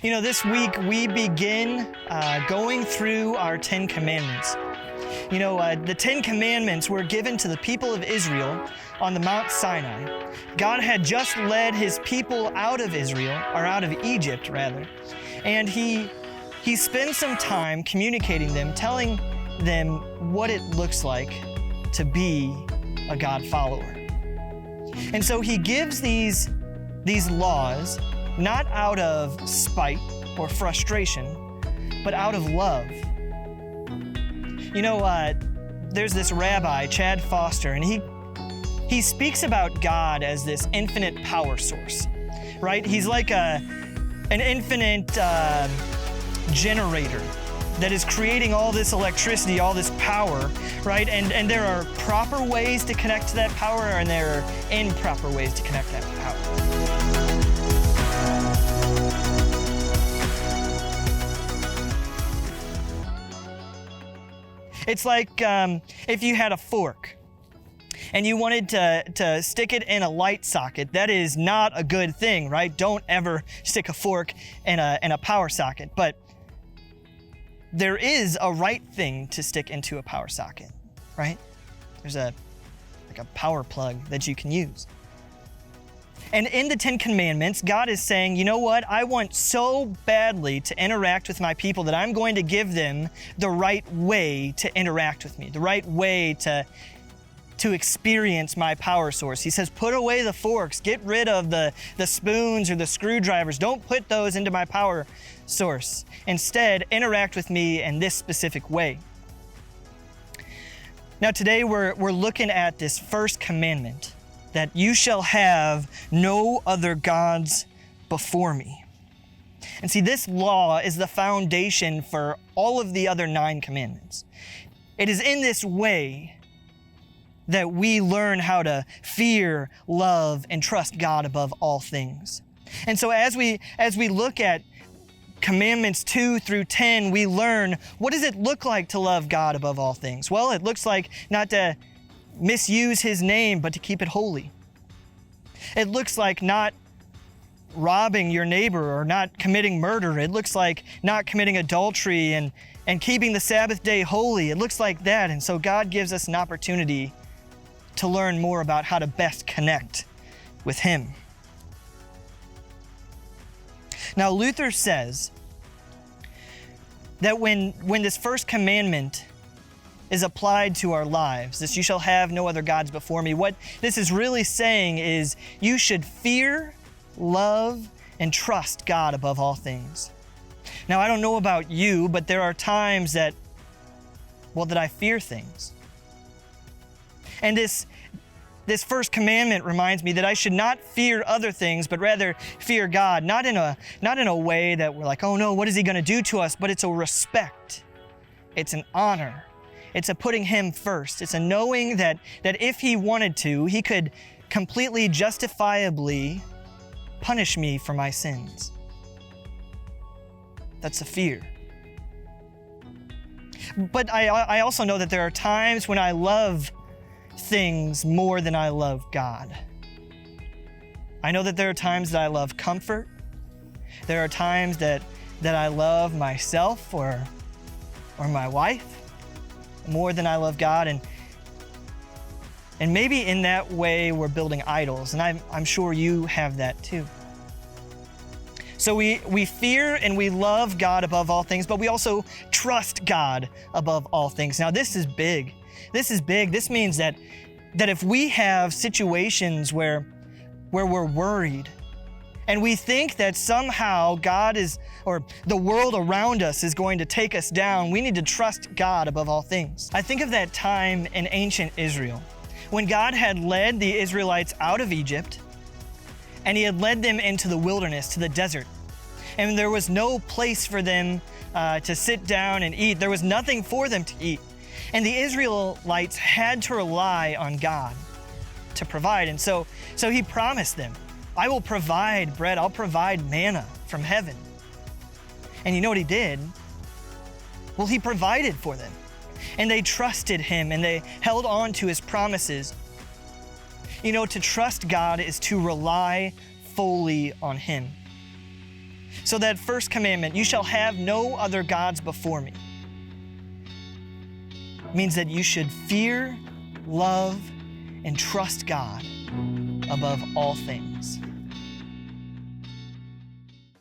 You know, this week we begin going through our 10 Commandments. You know, the 10 Commandments were given to the people of Israel on the Mount Sinai. God had just led his people out of Israel, or out of Egypt rather, and he spends some time communicating them, telling them what it looks like to be a God follower. And so he gives these laws not out of spite or frustration, but out of love. You know, there's this rabbi, Chad Foster, and he speaks about God as this infinite power source, right? He's like an infinite generator that is creating all this electricity, all this power, right? And there are proper ways to connect to that power, and there are improper ways to connect to that power. It's like if you had a fork and you wanted to stick it in a light socket. That is not a good thing, right? Don't ever stick a fork in a power socket. But there is a right thing to stick into a power socket, right? There's like a power plug that you can use. And in the 10 Commandments, God is saying, you know what? I want so badly to interact with my people that I'm going to give them the right way to interact with me, the right way to experience my power source. He says, put away the forks, get rid of the spoons or the screwdrivers. Don't put those into my power source. Instead, interact with me in this specific way. Now today we're looking at this first commandment, that you shall have no other gods before me. And see, this law is the foundation for all of the other 9 commandments. It is in this way that we learn how to fear, love, and trust God above all things. And so as we look at Commandments 2 through 10, we learn, what does it look like to love God above all things? Well, it looks like not to misuse his name, but to keep it holy. It looks like not robbing your neighbor or not committing murder. It looks like not committing adultery and keeping the Sabbath day holy. It looks like that. And so God gives us an opportunity to learn more about how to best connect with him. Now, Luther says that when this first commandment is applied to our lives, this you shall have no other gods before me, what this is really saying is you should fear, love, and trust God above all things. Now, I don't know about you, but there are times that I fear things. And this first commandment reminds me that I should not fear other things, but rather fear God, not in a way that we're like, oh no, what is he going to do to us? But it's a respect. It's an honor. It's a putting him first. It's a knowing that if he wanted to, he could completely justifiably punish me for my sins. That's a fear. But I also know that there are times when I love things more than I love God. I know that there are times that I love comfort. There are times that I love myself or my wife more than I love God, and maybe in that way we're building idols, and I'm sure you have that too. So we fear and we love God above all things, but we also trust God above all things. Now this is big. This is big. This means that if we have situations where we're worried and we think that somehow God is, or the world around us is going to take us down, we need to trust God above all things. I think of that time in ancient Israel when God had led the Israelites out of Egypt and he had led them into the wilderness, to the desert. And there was no place for them to sit down and eat. There was nothing for them to eat. And the Israelites had to rely on God to provide. And so he promised them, I will provide bread, I'll provide manna from heaven. And you know what he did? Well, he provided for them. And they trusted him and they held on to his promises. You know, to trust God is to rely fully on him. So that first commandment, you shall have no other gods before me, means that you should fear, love, and trust God above all things.